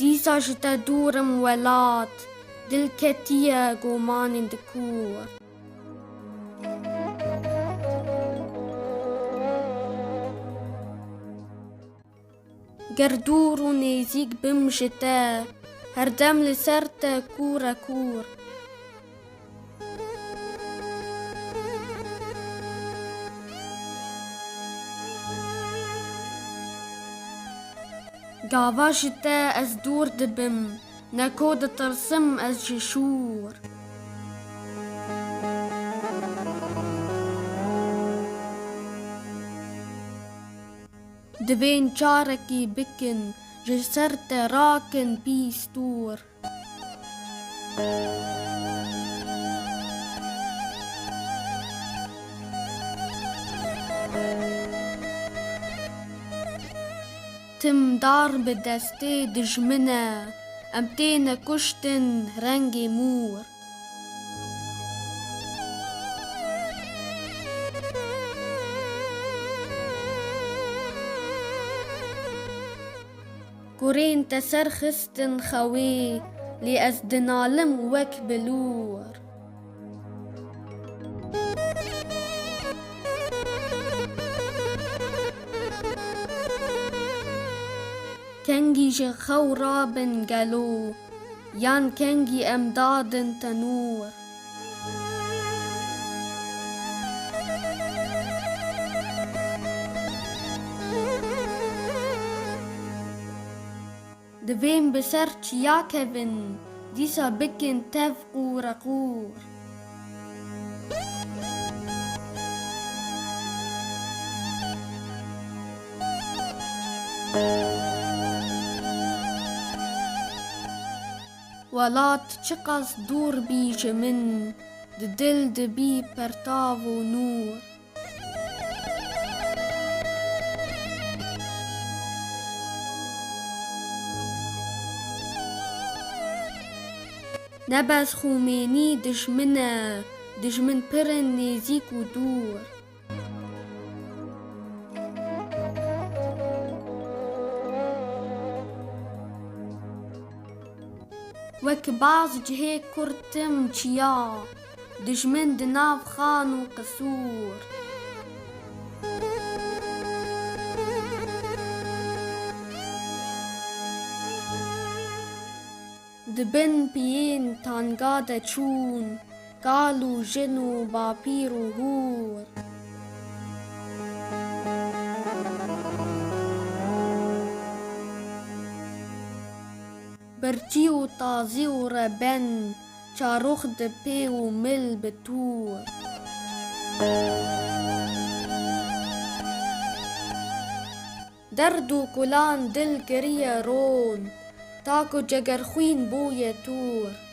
Dieser jeta durem welat, dil ketia goman in de koer. Gerdور و نزیک بم جتا، هر دم لسرتا کورا کور. گاوا جتا از دور دبم، نکود ترسم از جشور. دبین چارکی بکن، جسرت راکن بیستور. تم دار بدسته دجمنه، امتين كشتن رنگي مور. كورين تسرخستن خوي لأزدنالم وك بلور. كنجي جخو رابن قالو، يان كنجي أمداد تنور. دوين بسرچ يا كيفن، ديسا بكن تفقو رقور. ولات چقاس دور بيج من، دل دبي پرتاو نور. نبز خوميني دجمنه، دجمن پرن نزيك و دور. وك باز جهيك كرتم چيا، دجمن دناف خان و قصور. دبن بيين تانقادة چون، قالوا جنو بابير و هور. برچی و تازی و ربن، چاروخ دپی و مل بتور. درد و کلان دل گریه رون، تاکو جگر خوین بوی تور.